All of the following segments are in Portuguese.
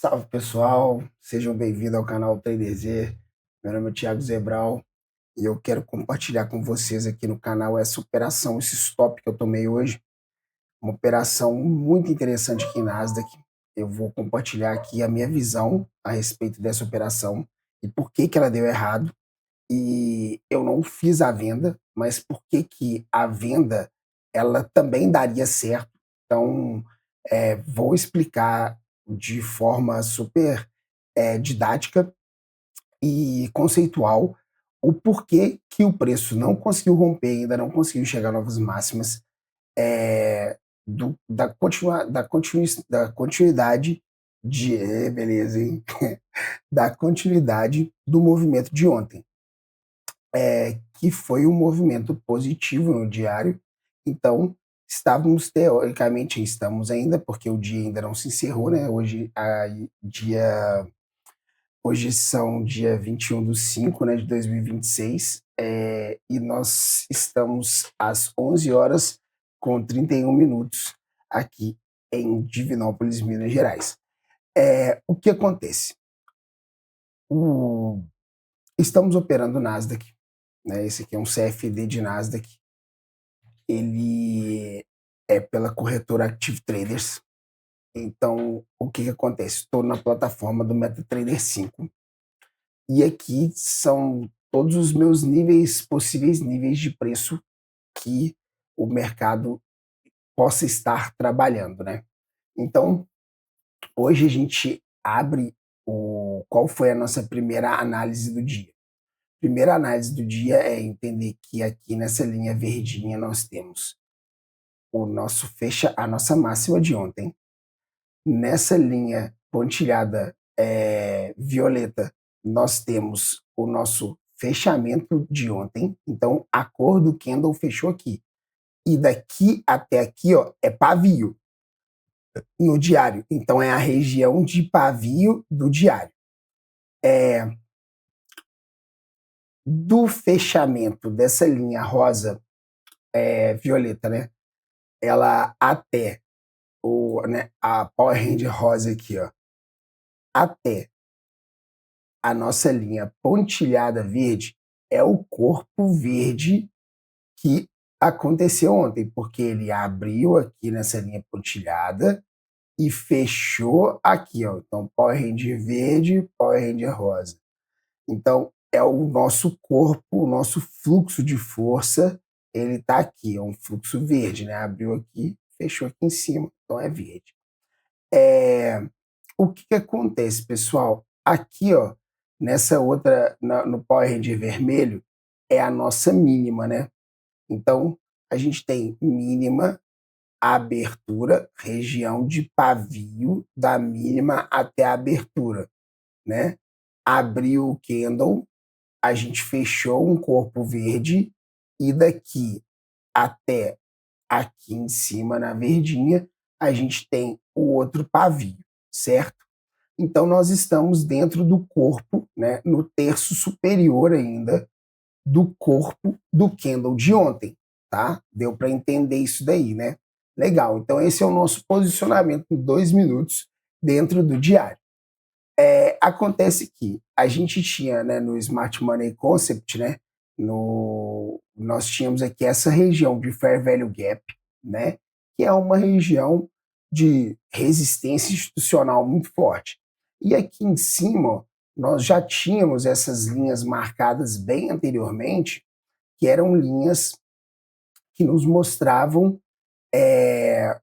Salve pessoal, sejam bem-vindos ao canal TraderZ. Meu nome é Thiago Zebral e eu quero compartilhar com vocês aqui no canal essa operação, esse stop que eu tomei hoje. Uma operação muito interessante aqui na Nasdaq. Eu vou compartilhar aqui a minha visão a respeito dessa operação e por que que ela deu errado. E eu não fiz a venda, mas por que que a venda ela também daria certo. Então, vou explicar de forma super didática e conceitual o porquê que o preço não conseguiu romper, ainda não conseguiu chegar a novas máximas, da continuidade de... beleza, hein? Da continuidade do movimento de ontem, que foi um movimento positivo no diário. Então, estávamos teoricamente, estamos ainda, porque o dia ainda não se encerrou, né? Hoje são dia 21/5, né, de 2026, e nós estamos às 11 horas com 31 minutos aqui em Divinópolis, Minas Gerais. O que acontece? O, Estamos operando o Nasdaq, né? Esse aqui é um CFD de Nasdaq. Ele é pela corretora Active Traders. Então, o que acontece? Estou na plataforma do MetaTrader 5 e aqui são todos os meus possíveis níveis de preço que o mercado possa estar trabalhando, né? Então, hoje a gente abre qual foi a nossa primeira análise do dia. Primeira análise do dia é entender que aqui nessa linha verdinha nós temos a nossa máxima de ontem. Nessa linha pontilhada violeta, nós temos o nosso fechamento de ontem. Então, a cor do candle fechou aqui. E daqui até aqui, ó, é pavio no diário. Então, é a região de pavio do diário. Do fechamento dessa linha rosa, violeta, né? Ela até a Power Hand rosa aqui, ó, até a nossa linha pontilhada verde é o corpo verde que aconteceu ontem, porque ele abriu aqui nessa linha pontilhada e fechou aqui, ó. Então, Power Hand verde, Power Hand rosa. Então, é o nosso corpo, o nosso fluxo de força, ele está aqui, é um fluxo verde, né? Abriu aqui, fechou aqui em cima, então é verde. O que acontece, pessoal? Aqui, ó, nessa outra, no Power Hand vermelho, é a nossa mínima, né? Então, a gente tem mínima, abertura, região de pavio, da mínima até a abertura, né? Abriu o candle, a gente fechou um corpo verde e daqui até aqui em cima, na verdinha, a gente tem o outro pavio, certo? Então, nós estamos dentro do corpo, né, no terço superior ainda do corpo do candle de ontem, tá? Deu para entender isso daí, né? Legal, então esse é o nosso posicionamento em 2 minutos dentro do diário. Acontece que a gente tinha, né, no Smart Money Concept, né, nós tínhamos aqui essa região de Fair Value Gap, né, que é uma região de resistência institucional muito forte. E aqui em cima, ó, nós já tínhamos essas linhas marcadas bem anteriormente, que eram linhas que nos mostravam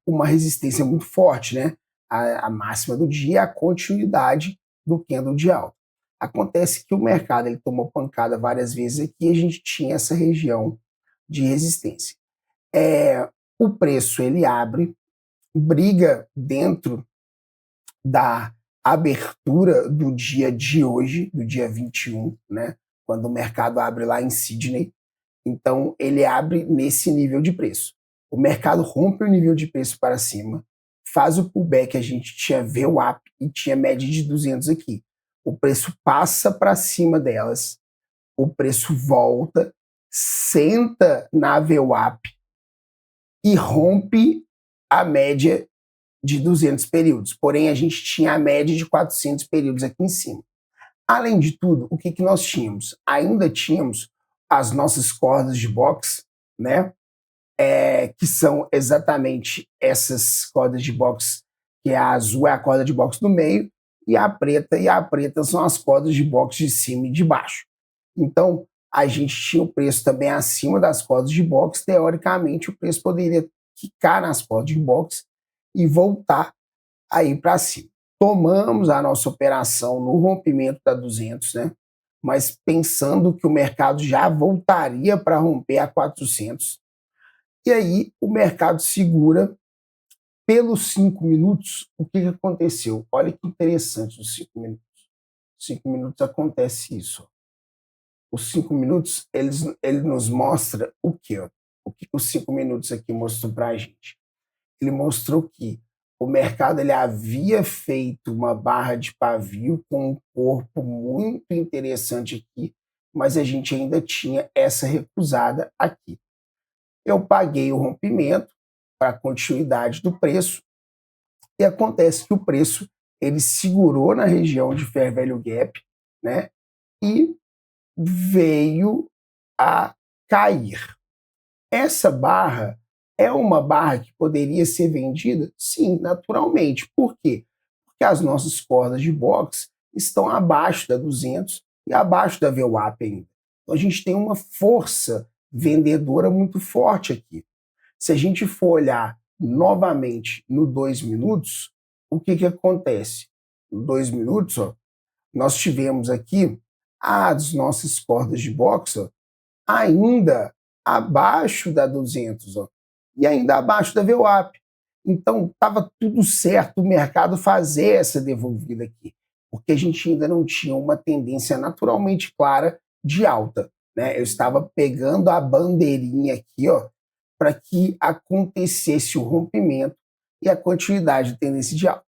uma resistência muito forte, né? A máxima do dia, a continuidade do candle de alta. Acontece que o mercado ele tomou pancada várias vezes aqui e a gente tinha essa região de resistência. O preço ele abre, briga dentro da abertura do dia de hoje, do dia 21, né? Quando o mercado abre lá em Sydney. Então, ele abre nesse nível de preço. O mercado rompe o nível de preço para cima, faz o pullback, a gente tinha VWAP e tinha média de 200 aqui. O preço passa para cima delas, o preço volta, senta na VWAP e rompe a média de 200 períodos, porém a gente tinha a média de 400 períodos aqui em cima. Além de tudo, o que nós tínhamos? Ainda tínhamos as nossas cordas de boxe, né? Que são exatamente essas cordas de boxe, que a azul é a corda de boxe do meio, e a preta são as cordas de boxe de cima e de baixo. Então, a gente tinha o preço também acima das cordas de boxe, teoricamente o preço poderia quicar nas cordas de boxe e voltar aí para cima. Tomamos a nossa operação no rompimento da 200, né? Mas pensando que o mercado já voltaria para romper a 400. E aí o mercado segura pelos 5 minutos. O que aconteceu? Olha que interessante os 5 minutos. 5 minutos acontece isso. Os 5 minutos, ele nos mostra o quê? O que os 5 minutos aqui mostrou para a gente? Ele mostrou que o mercado ele havia feito uma barra de pavio com um corpo muito interessante aqui, mas a gente ainda tinha essa recusada aqui. Eu paguei o rompimento para a continuidade do preço e acontece que o preço ele segurou na região de Fair Value Gap, né? E veio a cair. Essa barra é uma barra que poderia ser vendida? Sim, naturalmente. Por quê? Porque as nossas cordas de boxe estão abaixo da 200 e abaixo da VWAP ainda. Então a gente tem uma força vendedora muito forte aqui. Se a gente for olhar novamente no 2 minutos, o que acontece? No 2 minutos, ó, nós tivemos aqui as nossas cordas de boxe ó, ainda abaixo da 200 ó, e ainda abaixo da VWAP. Então, estava tudo certo o mercado fazer essa devolvida aqui, porque a gente ainda não tinha uma tendência naturalmente clara de alta. Né? Eu estava pegando a bandeirinha aqui para que acontecesse o rompimento e a continuidade de tendência de alta.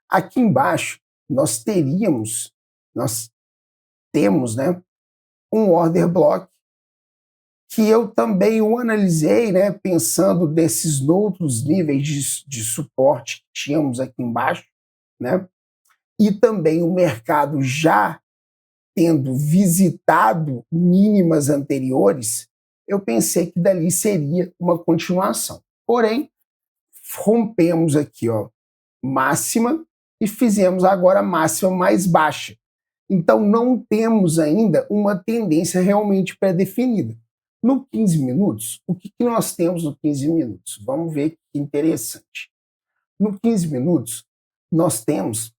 Aqui embaixo, nós temos né, um order block que eu também o analisei, né, pensando desses outros níveis de suporte que tínhamos aqui embaixo, né, e também o mercado já tendo visitado mínimas anteriores, eu pensei que dali seria uma continuação. Porém, rompemos aqui, ó, máxima e fizemos agora máxima mais baixa. Então, não temos ainda uma tendência realmente pré-definida. No 15 minutos, o que nós temos no 15 minutos? Vamos ver que interessante. No 15 minutos, nós temos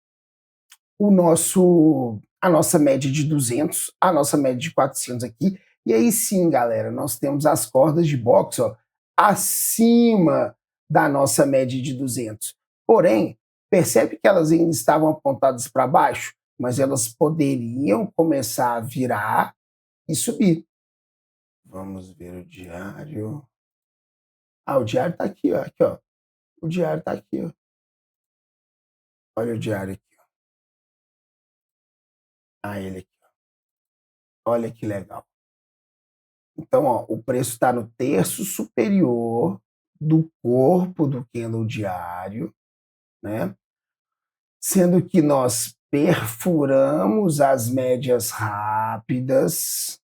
a nossa média de 200, a nossa média de 400 aqui, e aí sim, galera, nós temos as cordas de boxe ó, acima da nossa média de 200. Porém, percebe que elas ainda estavam apontadas para baixo, mas elas poderiam começar a virar e subir. Vamos ver o diário. Ah, o diário está aqui, ó. Aqui, ó. O diário está aqui, ó. Olha o diário aqui, ó. Ah, ele aqui, ó. Olha que legal. Então, ó, o preço está no terço superior do corpo do candle diário, né? Sendo que nós perfuramos as médias rápidas,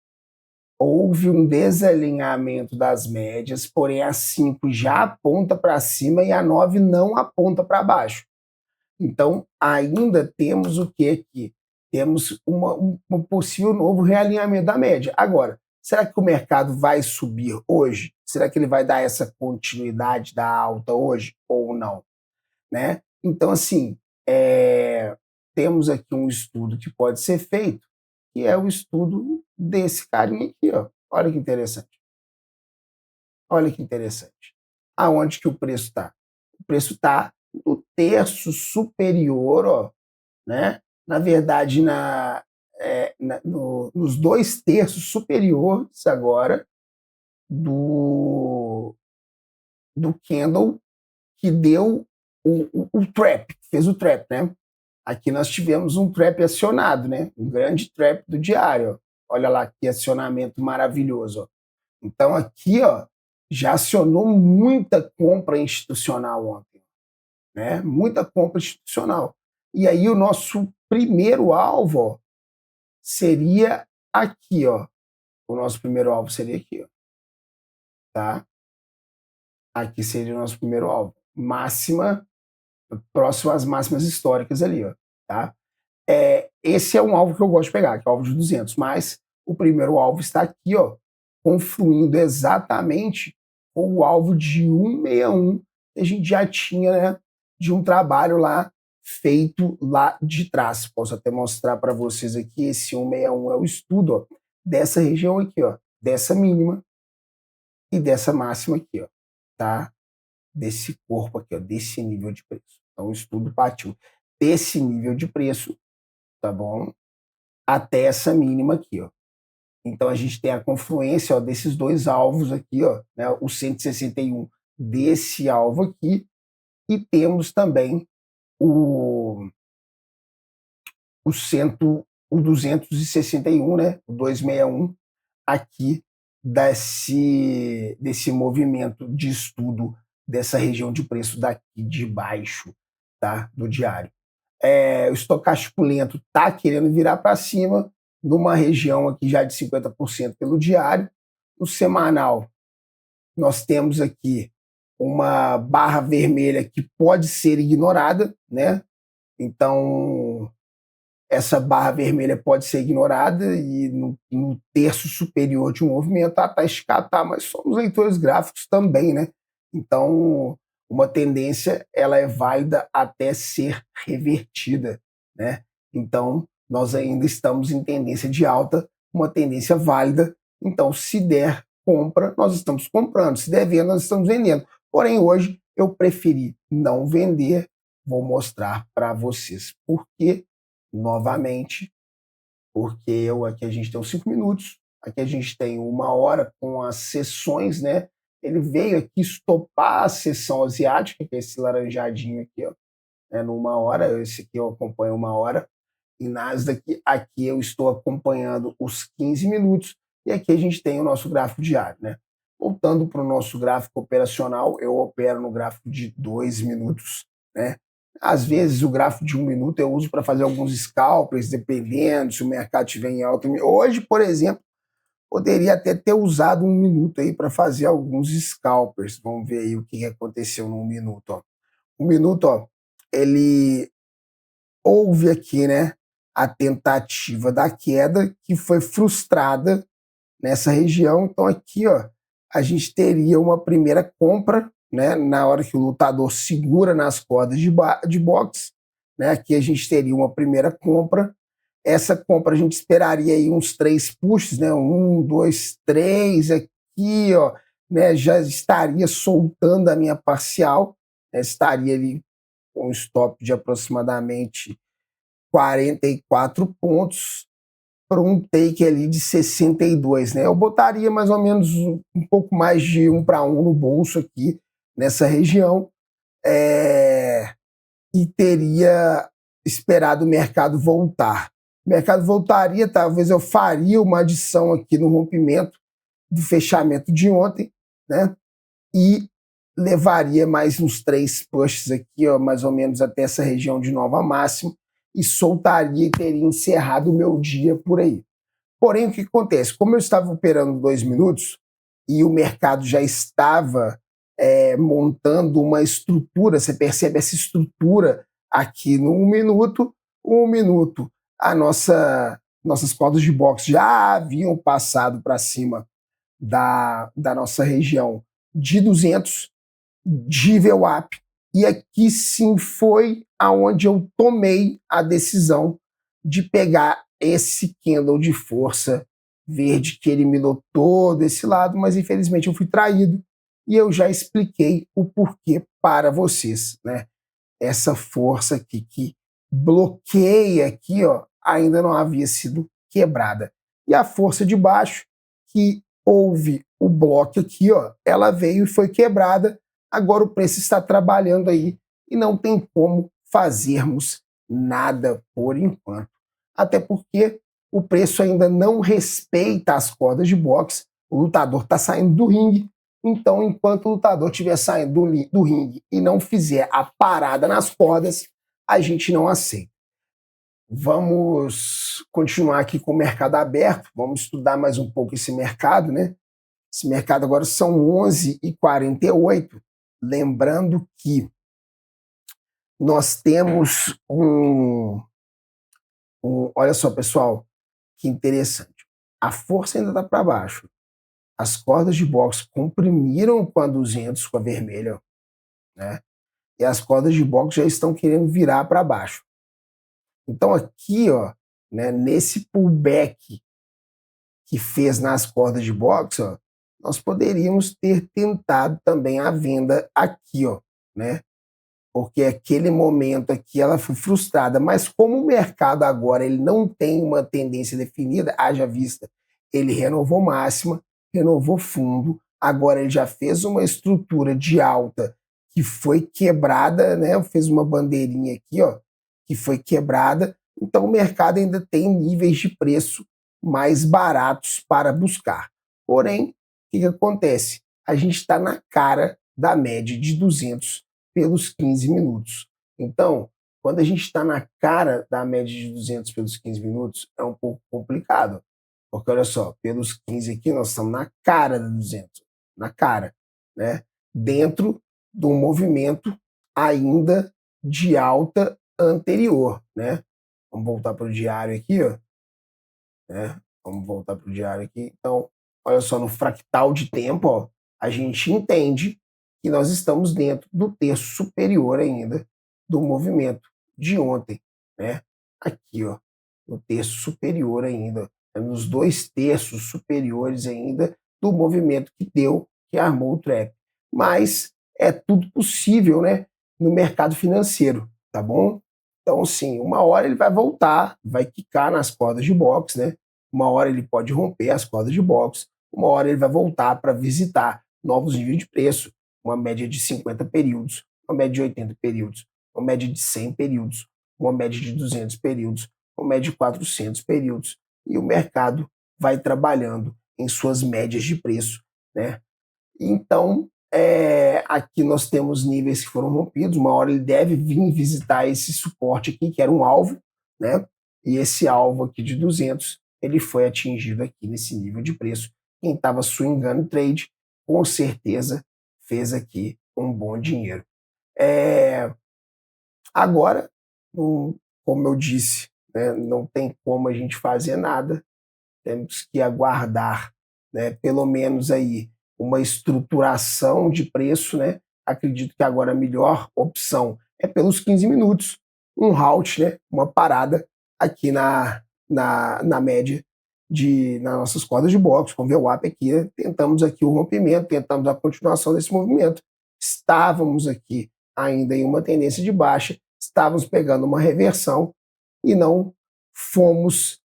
houve um desalinhamento das médias, porém a 5 já aponta para cima e a 9 não aponta para baixo. Então, ainda temos o que aqui? Temos um possível novo realinhamento da média. Agora, será que o mercado vai subir hoje? Será que ele vai dar essa continuidade da alta hoje ou não? Né? Então, assim, temos aqui um estudo que pode ser feito, que é o estudo desse carinha aqui. Ó. Olha que interessante. Olha que interessante. Aonde que o preço está? O preço está no terço superior, ó, né? Na verdade, nos 2 terços superiores agora do candle que deu o trap, fez o trap, né? Aqui nós tivemos um trap acionado, né? Um grande trap do diário. Ó. Olha lá que acionamento maravilhoso. Ó. Então aqui, ó, já acionou muita compra institucional ontem, né? Muita compra institucional. E aí o nosso primeiro alvo, ó, seria aqui, ó. O nosso primeiro alvo seria aqui, ó, tá? Aqui seria o nosso primeiro alvo. Máxima, próximo às máximas históricas ali, ó, tá? Esse é um alvo que eu gosto de pegar, que é o alvo de 200, mas o primeiro alvo está aqui, ó, confluindo exatamente com o alvo de 161 que a gente já tinha, né, de um trabalho lá feito lá de trás. Posso até mostrar para vocês aqui, esse 161 é o estudo, ó, dessa região aqui, ó, dessa mínima e dessa máxima aqui, ó, tá? Desse corpo aqui, ó, desse nível de preço. Então o estudo partiu desse nível de preço, tá bom? Até essa mínima aqui, ó. Então a gente tem a confluência, ó, desses dois alvos aqui, ó, né, o 161 desse alvo aqui, e temos também o, o 261, né, o 261 aqui desse movimento de estudo dessa região de preço daqui de baixo, tá, do diário. O estocástico lento está querendo virar para cima, numa região aqui já de 50% pelo diário. No semanal, nós temos aqui uma barra vermelha que pode ser ignorada, né? Então, essa barra vermelha pode ser ignorada e no terço superior de um movimento ela está esticada, tá, mas somos leitores gráficos também, né? Então, uma tendência ela é válida até ser revertida, né? Então, nós ainda estamos em tendência de alta, uma tendência válida. Então, se der compra, nós estamos comprando. Se der venda, nós estamos vendendo. Porém, hoje eu preferi não vender. Vou mostrar para vocês por quê novamente, porque aqui a gente tem os 5 minutos, aqui a gente tem 1 hora com as sessões, né? Ele veio aqui estopar a sessão asiática, que é esse laranjadinho aqui, ó, né, no 1 hora, esse aqui eu acompanho 1 hora, e Nasdaq, aqui eu estou acompanhando os 15 minutos, e aqui a gente tem o nosso gráfico diário, né? Voltando para o nosso gráfico operacional, eu opero no gráfico de 2 minutos, né? Às vezes o gráfico de 1 minuto eu uso para fazer alguns scalpers, dependendo se o mercado estiver em alta. Hoje, por exemplo, poderia até ter usado 1 minuto aí para fazer alguns scalpers. Vamos ver aí o que aconteceu no 1 minuto, ó. 1 minuto, ó, ele houve aqui, né, a tentativa da queda que foi frustrada nessa região. Então aqui, ó, a gente teria uma primeira compra, né, na hora que o lutador segura nas cordas de boxe, né, aqui a gente teria uma primeira compra. Essa compra a gente esperaria aí uns 3 pushes, né, 1, 2, 3 aqui, ó, né, já estaria soltando a minha parcial, né, estaria ali com um stop de aproximadamente 44 pontos para um take ali de 62, né? Eu botaria mais ou menos um pouco mais de 1 para 1 no bolso aqui nessa região, e teria esperado o mercado voltar. O mercado voltaria, talvez eu faria uma adição aqui no rompimento do fechamento de ontem, né? E levaria mais uns 3 pushes aqui, ó, mais ou menos até essa região de nova máxima, e soltaria e teria encerrado o meu dia por aí. Porém, o que acontece? Como eu estava operando 2 minutos e o mercado já estava montando uma estrutura, você percebe essa estrutura aqui no 1 minuto, 1 minuto, nossas cordas de boxe já haviam passado para cima da nossa região de 200, de VWAP, e aqui sim foi aonde eu tomei a decisão de pegar esse candle de força verde que eliminou todo esse lado, mas infelizmente eu fui traído e eu já expliquei o porquê para vocês, né? Essa força aqui que bloqueia aqui, ó, ainda não havia sido quebrada. E a força de baixo, que houve o bloco aqui, ó, ela veio e foi quebrada. Agora o preço está trabalhando aí e não tem como fazermos nada por enquanto. Até porque o preço ainda não respeita as cordas de boxe. O lutador está saindo do ringue, Então, enquanto o lutador estiver saindo do ringue e não fizer a parada nas cordas, a gente não aceita. Vamos continuar aqui com o mercado aberto, vamos estudar mais um pouco esse mercado, né? Esse mercado agora são 11h48, lembrando que nós temos olha só, pessoal, que interessante. A força ainda está para baixo. As cordas de boxe comprimiram com a 200, com a vermelha, né? E as cordas de boxe já estão querendo virar para baixo. Então aqui, ó, né, nesse pullback que fez nas cordas de boxe, ó, nós poderíamos ter tentado também a venda aqui, ó, né? Porque aquele momento aqui ela foi frustrada, mas como o mercado agora ele não tem uma tendência definida, haja vista, ele renovou máxima, renovou fundo, agora ele já fez uma estrutura de alta que foi quebrada, né? Fez uma bandeirinha aqui, ó, que foi quebrada, então o mercado ainda tem níveis de preço mais baratos para buscar. Porém, o que acontece? A gente está na cara da média de 200 pelos 15 minutos. Então, quando a gente está na cara da média de 200 pelos 15 minutos, é um pouco complicado. Porque, olha só, pelos 15 aqui, nós estamos na cara da 200. Na cara, né? Dentro do movimento ainda de alta anterior, né? Vamos voltar para o diário aqui, ó. Né? Vamos voltar para o diário aqui. Então, olha só, no fractal de tempo, ó, a gente entende que nós estamos dentro do terço superior ainda do movimento de ontem, né? Aqui, ó, no terço superior ainda, nos 2 terços superiores ainda do movimento que deu, que armou o trap. Mas é tudo possível, né, no mercado financeiro, tá bom? Então, sim, uma hora ele vai voltar, vai quicar nas cordas de boxe, né? Uma hora ele pode romper as cordas de boxe, uma hora ele vai voltar para visitar novos níveis de preço, uma média de 50 períodos, uma média de 80 períodos, uma média de 100 períodos, uma média de 200 períodos, uma média de 400 períodos. E o mercado vai trabalhando em suas médias de preço, né? Então, aqui nós temos níveis que foram rompidos, uma hora ele deve vir visitar esse suporte aqui, que era um alvo, né? E esse alvo aqui de 200, ele foi atingido aqui nesse nível de preço. Quem estava swingando trade, com certeza fez aqui um bom dinheiro. Agora, como eu disse, né, não tem como a gente fazer nada, temos que aguardar, né, pelo menos aí uma estruturação de preço, né? Acredito que agora a melhor opção é pelos 15 minutos, um halt, né, uma parada aqui na média nas nossas cordas de boxe, com o VWAP aqui, né? Tentamos aqui o rompimento, tentamos a continuação desse movimento. Estávamos aqui ainda em uma tendência de baixa, estávamos pegando uma reversão e não fomos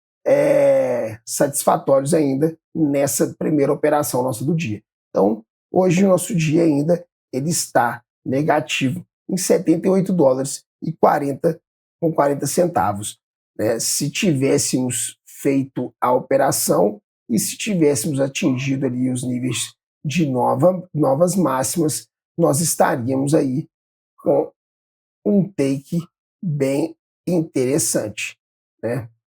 satisfatórios ainda nessa primeira operação nossa do dia. Então, hoje o nosso dia ainda ele está negativo em 78 dólares e 40 centavos. Né? Se tivéssemos feito a operação e se tivéssemos atingido ali os níveis de novas máximas, nós estaríamos aí com um take bem interessante, né?